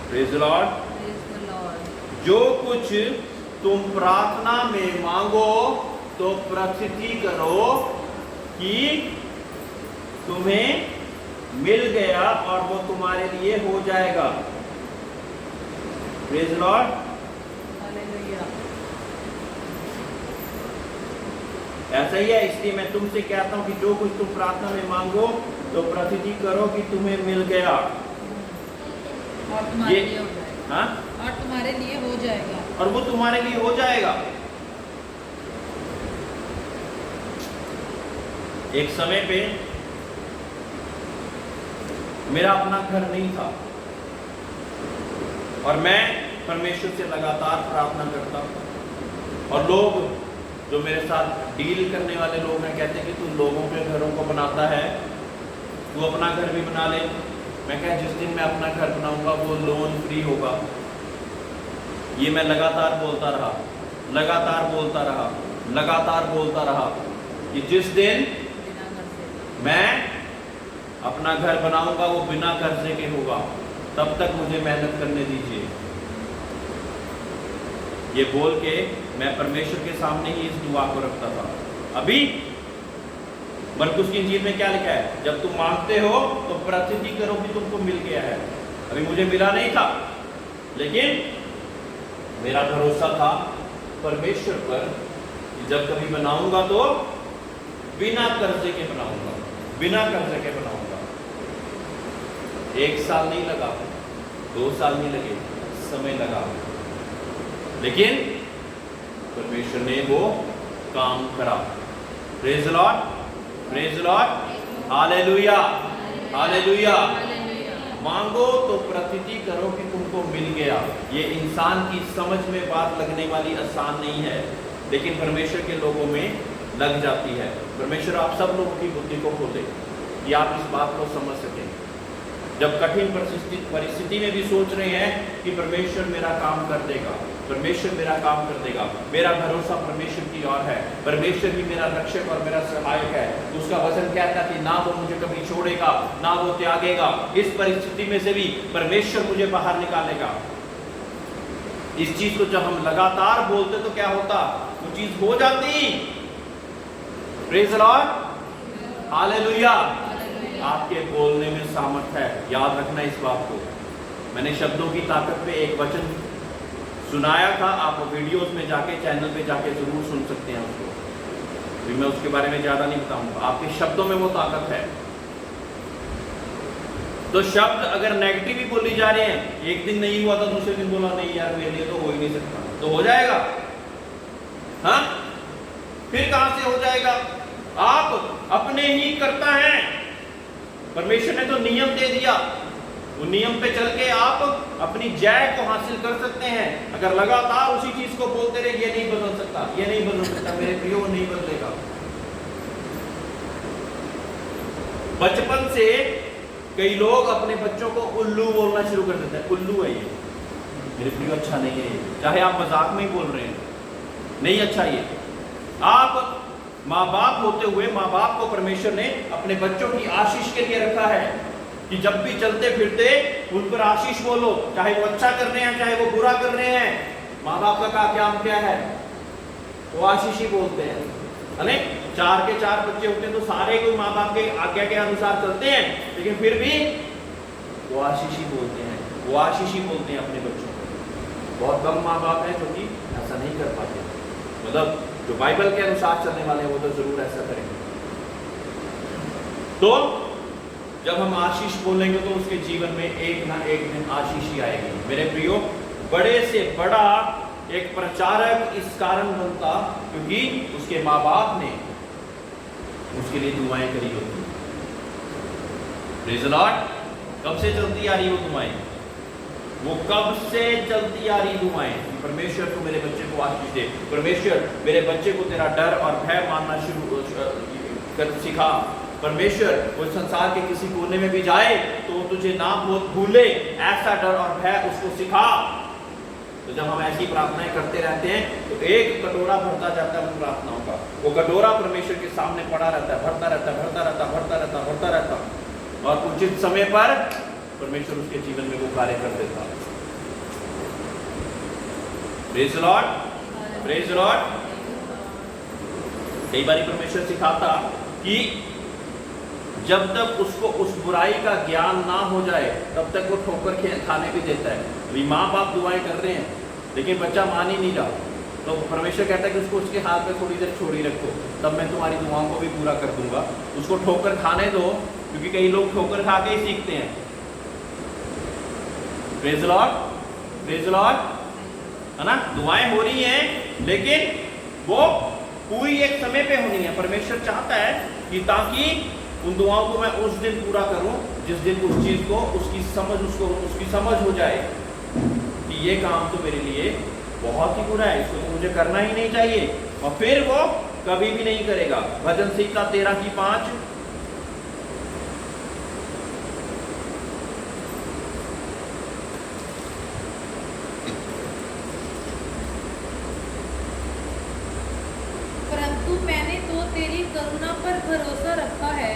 Praise the Lord. Praise the Lord। जो कुछ तुम प्रार्थना में मांगो तो प्रतीति करो कि तुम्हें मिल गया और वो तुम्हारे लिए हो जाएगा। Praise the Lord. हालेलुया। ऐसा ही है, इसलिए मैं तुमसे कहता हूं कि जो कुछ तुम प्रार्थना में मांगो तो प्रतीति करो कि तुम्हें मिल गया और तुम्हारे लिए हो जाएगा। हाँ, और तुम्हारे लिए हो जाएगा। और वो तुम्हारे लिए हो जाएगा। एक समय पे मेरा अपना घर नहीं था और मैं परमेश्वर से लगातार प्रार्थना करता था। और लोग जो मेरे साथ डील करने वाले लोग हैं कहते कि तू लोगों के घरों को बनाता है, तू अपना घर भी बना ले। मैं कहा जिस दिन मैं अपना घर बनाऊंगा वो लोन फ्री होगा। ये मैं लगातार बोलता रहा, लगातार बोलता रहा, लगातार बोलता रहा कि जिस दिन बिना कर्जे। मैं अपना घर बनाऊंगा वो बिना कर्जे के होगा, तब तक मुझे मेहनत करने दीजिए। ये बोल के मैं परमेश्वर के सामने ही इस दुआ को रखता था। अभी मरकुस की इंजील में क्या लिखा है? जब तुम मांगते हो तो प्रतीति करो कि तुमको मिल गया है। अभी मुझे मिला नहीं था, लेकिन मेरा भरोसा था परमेश्वर पर कि जब कभी बनाऊंगा तो बिना कर्जे के बनाऊंगा, बिना कर्जे के बनाऊंगा। 1 साल नहीं लगा, 2 साल नहीं लगे, समय लगा, लेकिन परमेश्वर ने वो काम करा। Praise the Lord, praise the Lord, hallelujah, hallelujah. मांगो तो प्रतीति करो कि तुमको मिल गया। ये इंसान की समझ में बात लगने वाली आसान नहीं है, लेकिन परमेश्वर के लोगों में लग जाती है। परमेश्वर आप सब लोगों की बुद्धि को खोले कि आप इस बात को समझ सकें। जब कठिन परिस्थिति में भी सोच रहे हैं कि परमेश्वर मेरा काम कर देगा, परमेश्वर मेरा काम कर देगा, मेरा भरोसा परमेश्वर की ओर है, परमेश्वर ही मेरा रक्षक और मेरा सहायक है। उसका वचन कहता है कि ना वो मुझे कभी छोड़ेगा, ना वो त्यागेगा। इस परिस्थिति में से भी परमेश्वर मुझे बाहर निकालेगा। इस चीज को जब हम लगातार बोलते तो क्या होता? वो चीज हो जाती। Praise the Lord, hallelujah. आपके बोलने में सामर्थ्य है, याद रखना इस बात को। मैंने शब्दों की ताकत पे एक वचन सुनाया था, आप वीडियोस में जाके चैनल पे जाके जरूर सुन सकते हैं उसको, फिर मैं उसके बारे में ज्यादा नहीं बताऊंगा। आपके शब्दों में वो ताकत है। तो शब्द अगर नेगेटिव भी बोली जा रहे हैं, एक दिन नहीं हुआ तो दूसरे दिन बोला नहीं यार मेरे लिए तो हो ही नहीं सकता, तो हो जाएगा। हाँ, फिर कहां से हो जाएगा? आप अपने ही करता है। परमेश्वर ने तो नियम दे दिया, वो नियम पे चल के आप अपनी जय को हासिल कर सकते हैं। अगर लगातार उसी चीज को बोलते रहे, ये नहीं बदल सकता, ये नहीं बदल सकता, मेरे प्रियो नहीं बदलेगा। बचपन से कई लोग अपने बच्चों को उल्लू बोलना शुरू कर देते हैं। उल्लू है ये, मेरे प्रियो अच्छा नहीं है ये, चाहे आप मजाक में ही बोल रहे हैं, नहीं अच्छा ये। आप माँ बाप होते हुए माँ बाप को परमेश्वर ने अपने बच्चों की आशीष के लिए रखा है कि जब भी चलते फिरते उन पर आशीष बोलो, चाहे वो अच्छा कर रहे हैं चाहे वो बुरा कर रहे हैं। माँ बाप का काम क्या है? वो आशीष ही बोलते हैं। अरे 4 के 4 बच्चे होते हैं तो सारे कोई माँ बाप के आज्ञा के अनुसार चलते हैं, लेकिन फिर भी वो आशीष ही बोलते हैं, वो आशीष ही बोलते हैं अपने बच्चों को। बहुत कम माँ बाप हैं जो कि ऐसा नहीं कर पाते। मतलब जो बाइबल के अनुसार चलने वाले हैं वो तो जरूर ऐसा करेंगे। तो जब हम आशीष बोलेंगे तो उसके जीवन में एक ना एक दिन आशीष ही आएगी। मेरे प्रियो, बड़े से बड़ा एक प्रचारक इस कारण बनता क्योंकि उसके माँ बाप ने उसके लिए दुआएं करी होती। Praise the Lord. कब से चलती आ रही वो दुआएं? वो कब से चलती आ रही दुआएं? परमेश्वर को मेरे बच्चे को आशीष दे, परमेश्वर मेरे बच्चे को तेरा डर और भय मानना शुरू कर सिखा, परमेश्वर वो संसार के किसी कोने में भी जाए तो तुझे ना भूले, ऐसा डर और भय उसको सिखा। तो जब हम ऐसी प्रार्थनाएं करते रहते हैं तो एक कटोरा भरता जाता है उन प्रार्थनाओं का। वो कटोरा परमेश्वर के सामने पड़ा रहता है, भरता रहता है, भरता रहता, भरता रहता, भरता रहता, और उचित समय पर परमेश्वर उसके जीवन में वो कार्य कर देता। Praise the Lord, praise the Lord. कई बार परमेश्वर सिखाता कि जब तक उसको उस बुराई का ज्ञान ना हो जाए तब तक वो ठोकर खाने भी देता है। अभी माँ बाप दुआएं कर रहे हैं लेकिन बच्चा मान ही नहीं रहा, तो परमेश्वर कहता है कि उसको उसके हाथ पे थोड़ी देर छोड़ी रखो, तब मैं तुम्हारी दुआओं को भी पूरा कर दूंगा। उसको ठोकर खाने दो, क्योंकि कई लोग ठोकर खा के ही सीखते हैं। Praise the Lord, praise the Lord, है ना। दुआएं हो रही हैं लेकिन वो पूरी एक समय पे होनी है। परमेश्वर चाहता है कि ताकि उन दुआओं को मैं उस दिन पूरा करूं जिस दिन उस चीज को उसकी समझ हो जाए कि ये काम तो मेरे लिए बहुत ही बुरा है, इसको तो मुझे करना ही नहीं चाहिए, और फिर वो कभी भी नहीं करेगा। भजन संहिता 13:5। परंतु मैंने तो तेरी करुणा पर भरोसा रखा है,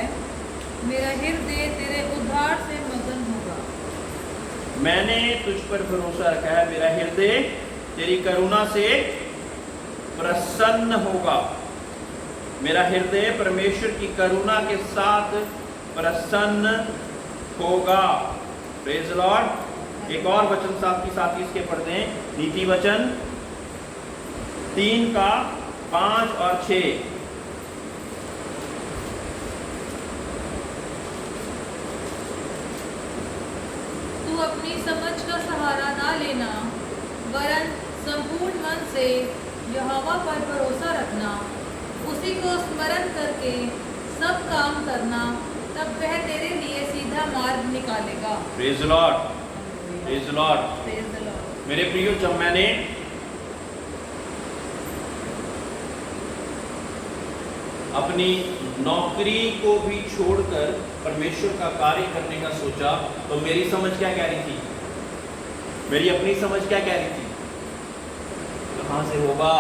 मेरा हृदय तेरे उद्धार से मगन होगा। मैंने तुझ पर भरोसा रखा है, मेरा हृदय तेरी करुणा से प्रसन्न होगा। मेरा हृदय परमेश्वर की करुणा के साथ प्रसन्न होगा। Praise the Lord. एक और वचन साथ ही इसके पढ़ दें, नीति वचन 3:5 और 6। तू अपनी समझ का सहारा ना लेना, वरन संपूर्ण मन से यहोवा पर भरोसा रखना, उसी को स्मरण करके सब काम करना, तब वह तेरे लिए सीधा मार्ग निकालेगा। Praise the Lord, praise the Lord. Praise the Lord. मेरे प्रियो, जब मैंने अपनी नौकरी को भी छोड़कर परमेश्वर का कार्य करने का सोचा तो मेरी समझ क्या कह रही थी? मेरी अपनी समझ क्या कह रही थी? कहां से होगा,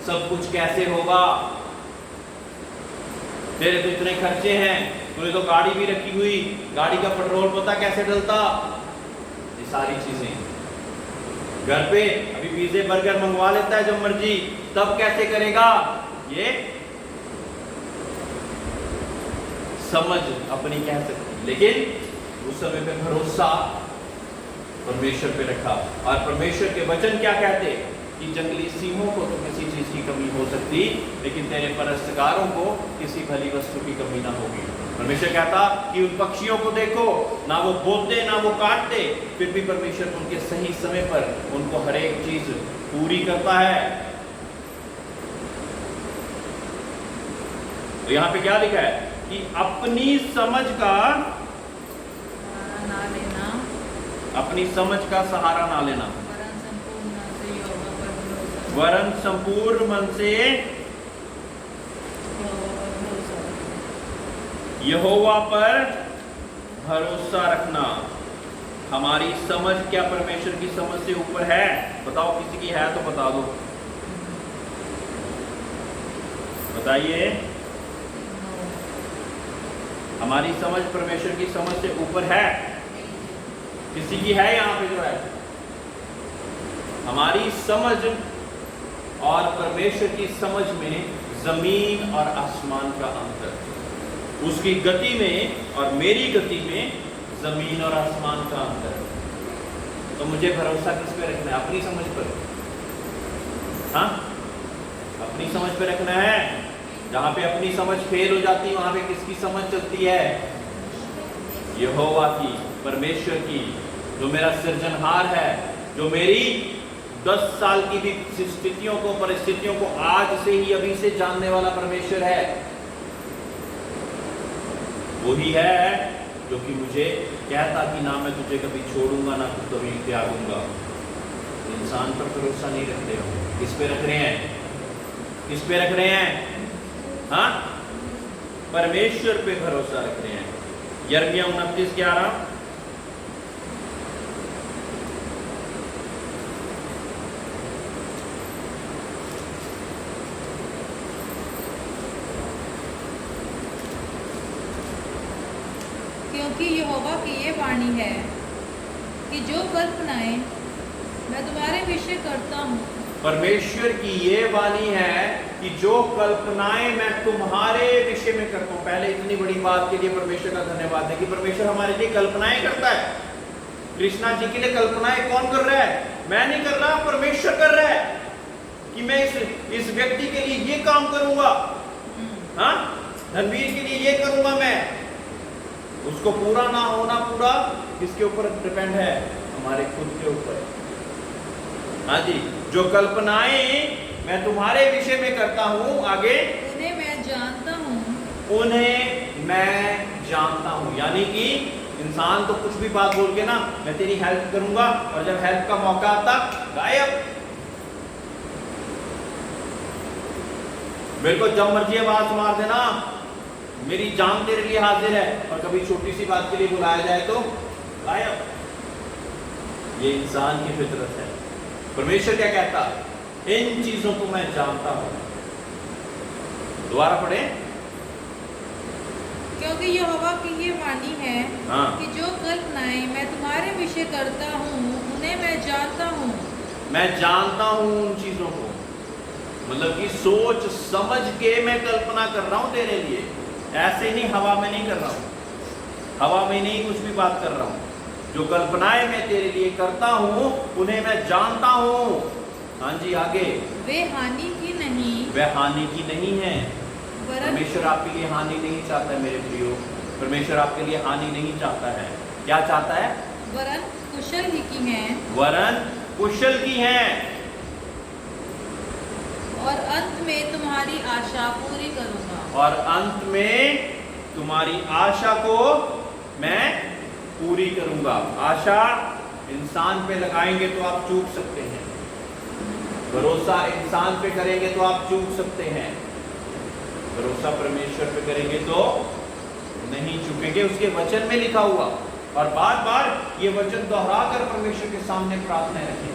सब कुछ कैसे होगा, तेरे तो इतने खर्चे हैं, तूने तो गाड़ी भी रखी हुई, गाड़ी का पेट्रोल पता कैसे डलता, ये सारी चीजें। घर पे अभी पिज़्ज़े बर्गर मंगवा लेता है जब मर्जी, तब कैसे करेगा? ये समझ अपनी कह सकती, लेकिन उस समय पे भरोसा परमेश्वर पे रखा। और परमेश्वर के वचन क्या कहते कि जंगली सिंहों को तो किसी चीज की कमी हो सकती, लेकिन तेरे परस्तकारों को किसी भली वस्तु की कमी ना होगी। परमेश्वर कहता कि उन पक्षियों को देखो, ना वो बोते ना वो काटते, फिर भी परमेश्वर उनके सही समय पर उनको हर एक चीज पूरी करता है। तो यहाँ पे क्या लिखा है कि अपनी समझ का ना लेना, अपनी समझ का सहारा ना लेना, वरन संपूर्ण मन से वरन संपूर्ण मन से यहोवा पर भरोसा रखना। यहोवा पर भरोसा रखना। हमारी समझ क्या परमेश्वर की समझ से ऊपर है? बताओ, किसी की है तो बता दो, बताइए। हमारी समझ परमेश्वर की समझ से ऊपर है? किसी की है यहाँ पे जो है? हमारी समझ और परमेश्वर की समझ में जमीन और आसमान का अंतर, उसकी गति में और मेरी गति में जमीन और आसमान का अंतर। तो मुझे भरोसा किस पे रखना है? अपनी समझ पर। हाँ, अपनी समझ पे रखना है। जहां पे अपनी समझ फेल हो जाती है वहां पे किसकी समझ चलती है? यहोवा की, परमेश्वर की, जो मेरा सृजनहार है, जो मेरी 10 साल की भी स्थितियों को, परिस्थितियों को आज से ही, अभी से जानने वाला परमेश्वर है। वही है जो कि मुझे कहता कि ना मैं तुझे कभी छोड़ूंगा ना कभी त्यागूंगा। इंसान पर भरोसा नहीं रखते हो, किस पे रख रहे हैं? किस पे रख रहे हैं? हाँ, परमेश्वर पे भरोसा रख रहे हैं। यिर्मयाह 29:11, क्योंकि यहोवा की ये वाणी है कि जो कल्पनाएं मैं तुम्हारे विषय करता हूँ। परमेश्वर की ये वाणी है कि जो कल्पनाएं मैं तुम्हारे विषय में करता हूं। पहले इतनी बड़ी बात के लिए परमेश्वर का धन्यवाद है कि परमेश्वर हमारे लिए कल्पनाएं करता है। कृष्णा जी के लिए कल्पनाएं कौन कर रहा है? मैं नहीं कर रहा, परमेश्वर कर रहा है कि मैं इस व्यक्ति के लिए ये काम करूंगा, हाँ, धनवीर के लिए ये करूंगा। मैं उसको पूरा ना होना पूरा किसके ऊपर डिपेंड है? हमारे खुद के ऊपर। हाँ जी, जो कल्पनाएं मैं तुम्हारे विषय में करता हूं, आगे, उन्हें मैं जानता हूँ। उन्हें मैं जानता हूं। यानी कि इंसान तो कुछ भी बात बोल के ना, मैं तेरी हेल्प करूंगा, और जब हेल्प का मौका आता, गायब। मेरे को जब मर्जी आवाज मार देना, मेरी जान तेरे लिए हाजिर है, और कभी छोटी सी बात के लिए बुलाया जाए तो गायब। ये इंसान की फितरत है। परमेश्वर क्या कहता? इन चीजों को मैं जानता हूं। दोबारा पढ़े। क्योंकि यहोवा की ये वाणी है हाँ। कि जो कल्पनाएं मैं तुम्हारे विषय करता हूँ, उन्हें मैं जानता हूँ। मैं जानता हूं उन चीजों को, मतलब कि सोच समझ के मैं कल्पना कर रहा हूं तेरे लिए। ऐसे नहीं, हवा में नहीं कर रहा हूं, हवा में नहीं कुछ भी बात कर रहा हूं। जो कल्पनाएं मैं तेरे लिए करता हूं, उन्हें मैं जानता हूं। हाँ जी, आगे। वे हानि की नहीं, वे हानि की नहीं है। वरन परमेश्वर आपके लिए हानि नहीं चाहता है मेरे प्रियो। परमेश्वर आपके लिए हानि नहीं चाहता है। क्या चाहता है? वरन कुशल ही की हैं, वरन कुशल की हैं, और अंत में तुम्हारी आशा पूरी करूंगा। और अंत में तुम्हारी आशा को मैं पूरी करूंगा। आशा इंसान पे लगाएंगे तो आप चूक सकते हैं, भरोसा इंसान पे करेंगे तो आप चूक सकते हैं, भरोसा परमेश्वर पे करेंगे तो नहीं चूकेंगे। उसके वचन में लिखा हुआ, और बार बार ये वचन दोहरा कर परमेश्वर के सामने प्रार्थना रखें।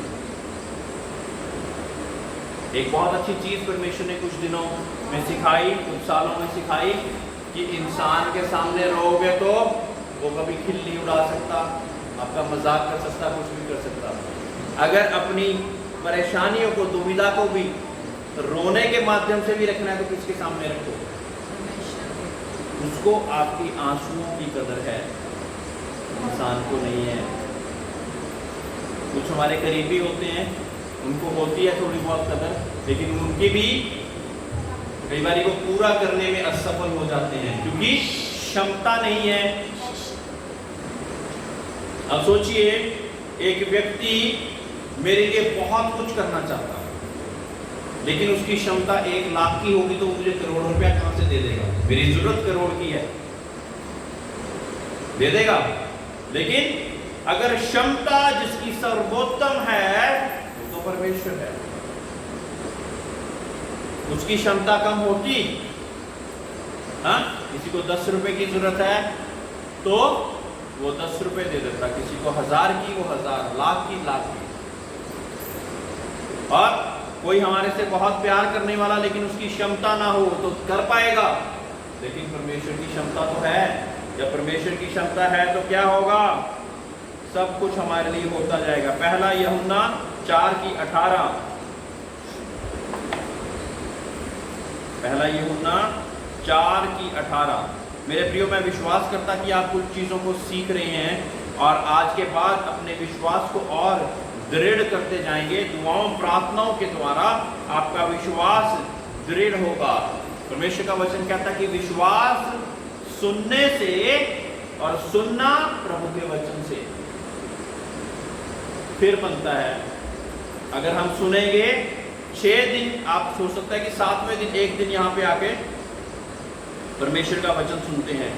एक बहुत अच्छी चीज परमेश्वर ने कुछ दिनों में सिखाई, कुछ सालों में सिखाई, कि इंसान के सामने रहोगे तो वो कभी खिल्ली उड़ा सकता, आपका मजाक कर सकता, कुछ भी कर सकता। अगर अपनी परेशानियों को, दुविधा को भी रोने के माध्यम से भी रखना है तो किसके सामने रखो? उसको आपकी आंसुओं की कदर है, इंसान को नहीं है। कुछ हमारे करीबी होते हैं, उनको होती है थोड़ी बहुत कदर, लेकिन उनकी भी कई बार को पूरा करने में असफल हो जाते हैं क्योंकि क्षमता नहीं है। अब सोचिए, एक व्यक्ति मेरे लिए बहुत कुछ करना चाहता है, लेकिन उसकी क्षमता 1 लाख की होगी तो मुझे करोड़ों रुपया कहां से दे देगा? मेरी जरूरत करोड़ की है, दे देगा। लेकिन अगर क्षमता जिसकी सर्वोत्तम है वो तो परमेश्वर है, उसकी क्षमता कम होती, हाँ, किसी को 10 रुपए की जरूरत है तो वो 10 रुपए दे देता, किसी को 1000 की वो 1000, लाख की लाख की। और कोई हमारे से बहुत प्यार करने वाला लेकिन उसकी क्षमता ना हो तो कर पाएगा, लेकिन परमेश्वर की क्षमता तो है। जब परमेश्वर की क्षमता है तो क्या होगा? सब कुछ हमारे लिए होता जाएगा। पहला यूहन्ना 4:18, पहला यूहन्ना 4:18। मेरे प्रियो, मैं विश्वास करता कि आप कुछ चीज़ों को सीख रहे हैं और आज के बाद अपने विश्वास को और दृढ़ करते जाएंगे। दुआओं प्रार्थनाओं के द्वारा आपका विश्वास दृढ़ होगा। परमेश्वर का वचन कहता है कि विश्वास सुनने से और सुनना प्रभु के वचन से फिर बनता है। अगर हम सुनेंगे 6 दिन, आप सोच सकते हैं कि 7वें दिन एक दिन यहाँ पे आके परमेश्वर का वचन सुनते हैं,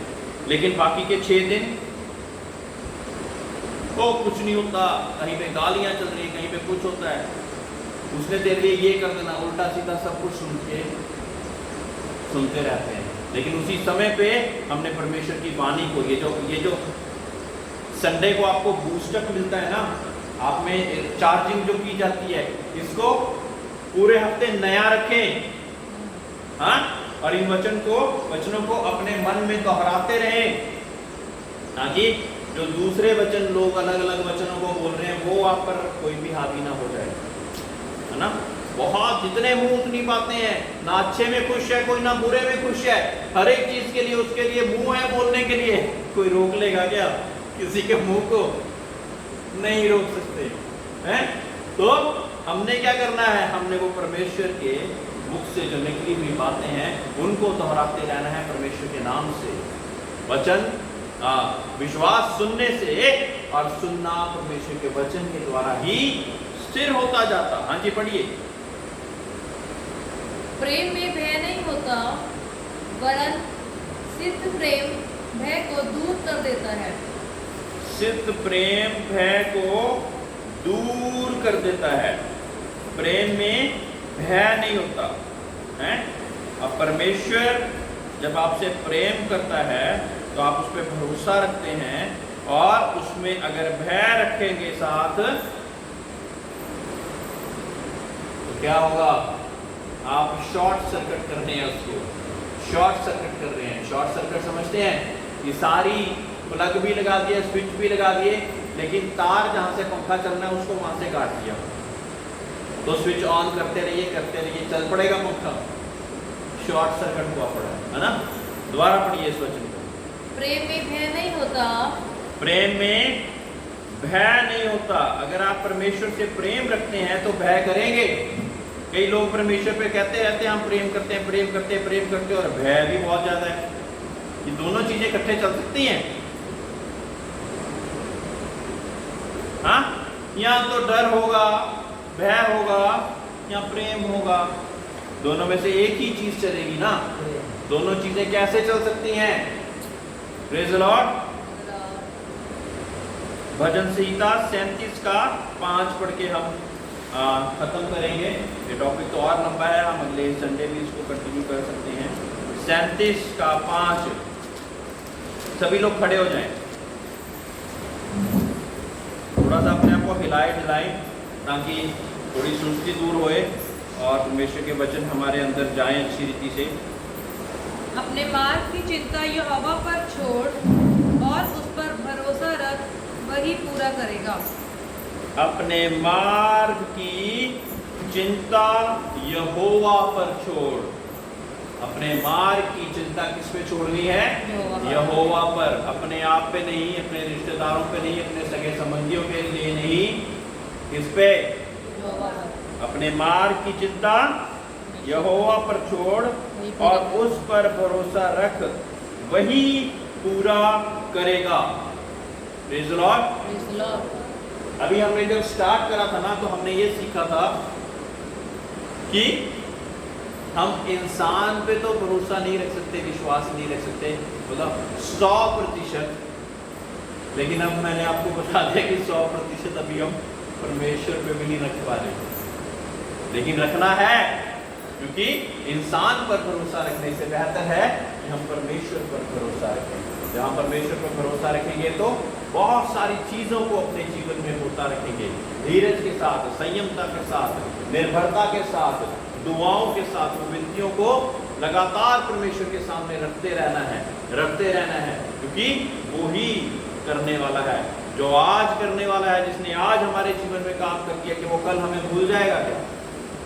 लेकिन बाकी के 6 दिन तो कुछ नहीं होता, कहीं पे गालियां चल रही, कहीं पे कुछ होता है, उसने तेरे लिए ये कर देना, उल्टा सीधा सब कुछ सुनते रहते हैं। लेकिन उसी समय पे हमने परमेश्वर की वाणी को, ये जो संडे को आपको बूस्टअप मिलता है ना, आप में चार्जिंग जो की जाती है, इसको पूरे हफ्ते नया रखें, हाँ, और इन वचनों को अपने मन में दोहराते रहें, ताकि जो दूसरे वचन लोग अलग अलग वचनों को बोल रहे हैं वो आप पर कोई भी हावी ना हो जाए, है ना। बहुत जितने मुंह उतनी बातें हैं, ना अच्छे में खुश है कोई, ना बुरे में खुश है, हर एक चीज के लिए उसके लिए मुंह है बोलने के लिए। कोई रोक लेगा क्या? किसी के मुंह को नहीं रोक सकते हैं। तो हमने क्या करना है, हमने वो परमेश्वर के मुख से जो निकली हुई बातें हैं उनको दोहराते रहना है परमेश्वर के नाम से। वचन विश्वास सुनने से, और सुनना परमेश्वर के वचन के द्वारा ही स्थिर होता जाता। हाँ जी, पढ़िए। प्रेम में भय नहीं होता, वरन सिद्ध प्रेम भय को दूर कर देता है। सिद्ध प्रेम भय को दूर कर देता है। प्रेम में भय नहीं होता है। अब परमेश्वर जब आपसे प्रेम करता है तो आप उस पर भरोसा रखते हैं, और उसमें अगर भय रखेंगे साथ तो क्या होगा? आप शॉर्ट सर्किट कर रहे हैं, उसको शॉर्ट सर्किट कर रहे हैं। शॉर्ट सर्किट समझते हैं? ये सारी प्लग भी लगा दिए, स्विच भी लगा दिए, लेकिन तार जहां से पंखा चलना है उसको वहां से काट दिया, तो स्विच ऑन करते रहिए, चल पड़ेगा पंखा। शॉर्ट सर्किट हुआ पड़ा है ना। दोबारा पढ़िए इस वचन को। प्रेम में भय नहीं होता, प्रेम में भय नहीं होता। अगर आप परमेश्वर से प्रेम रखते हैं तो भय करेंगे। कई लोग परमेश्वर पे कहते रहते हैं हम प्रेम करते हैं, और भय भी बहुत ज्यादा है। ये दोनों चीजें इकट्ठे चल सकती हैं? हाँ, या तो डर होगा, भय होगा, या प्रेम होगा, दोनों में से एक ही चीज चलेगी ना। दोनों चीजें कैसे चल सकती हैं? Praise the Lord. भजन संहिता 37 का 5 पढ़ के हम खत्म करेंगे। ये टॉपिक तो और लंबा है, हम अगले संडे भी इसको कंटिन्यू कर सकते हैं। 37 का 5। सभी लोग खड़े हो जाएं, थोड़ा सा अपने आप को हिलाए डुलाएं, ताकि थोड़ी सुस्ती दूर होए और परमेश्वर के वचन हमारे अंदर जाएं अच्छी रीति से। अपने मार्ग की चिंता यहोवा पर छोड़, और उस पर भरोसा रख, वही पूरा करेगा। अपने मार्ग की चिंता यहोवा पर छोड़। अपने मार्ग की चिंता किस पे छोड़नी है? यहोवा पर। अपने आप पे नहीं, अपने रिश्तेदारों पे नहीं, अपने सगे संबंधियों के लिए नहीं, किस पे? अपने मार्ग की चिंता यहोवा पर छोड़ और उस पर भरोसा रख, वही पूरा करेगा। Praise the Lord. अभी हमने जब स्टार्ट करा था ना, तो हमने ये सीखा था कि हम इंसान पे तो भरोसा नहीं रख सकते, विश्वास नहीं रख सकते, मतलब 100%। लेकिन अब मैंने आपको बता दिया कि 100% अभी हम परमेश्वर पे भी नहीं रख पा रहे, लेकिन रखना है, क्योंकि इंसान पर भरोसा रखने से बेहतर है कि हम परमेश्वर पर भरोसा रखें। जहाँ परमेश्वर पर भरोसा रखेंगे तो बहुत सारी चीज़ों को अपने जीवन में होता रखेंगे, धीरज के साथ, संयमता के साथ, निर्भरता के साथ, दुआओं के साथ, विनतियों को लगातार परमेश्वर के सामने रखते रहना है, क्योंकि वो ही करने वाला है। जो आज करने वाला है, जिसने आज हमारे जीवन में काम कर दिया, कि वो कल हमें भूल जाएगा क्या?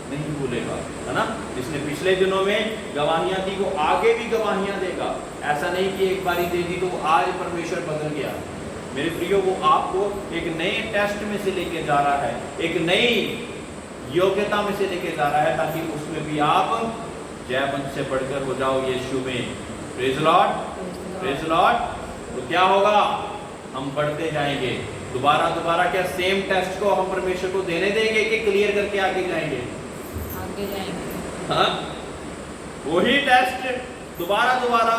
नहीं भूलेगा, है ना। जिसने पिछले दिनों में गवाहियां दी, वो आगे भी गवाहियां देगा। ऐसा नहीं कि एक बारी दे दी तो वो आज परमेश्वर बदल गया। मेरे प्रियो, वो आपको एक नए टेस्ट में से लेके जा रहा है, एक नई योग्यता में से लेके जा रहा है, ताकि उसमें भी आप जयवंत से बढ़कर हो जाओ यीशु में। Praise the Lord. तो क्या होगा? हम बढ़ते जाएंगे, दोबारा दोबारा क्या सेम टेस्ट को हम परमेश्वर को देने देंगे कि क्लियर करके आगे जाएंगे? आगे जाएंगे। हाँ, वही टेस्ट दोबारा दोबारा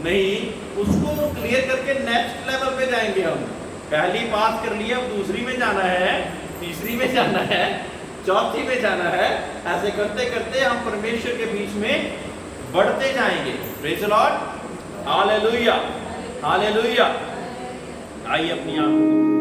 नहीं, उसको क्लियर करके नेक्स्ट लेवल पे जाएंगे हम। पहली पास कर लिया, अब दूसरी में जाना है, तीसरी में जाना है, चौथी में जाना है। ऐसे करते करते हम परमेश्वर के बीच में बढ़ते जाएंगे। Praise the Lord, hallelujah, hallelujah. आइए अपनी आंखों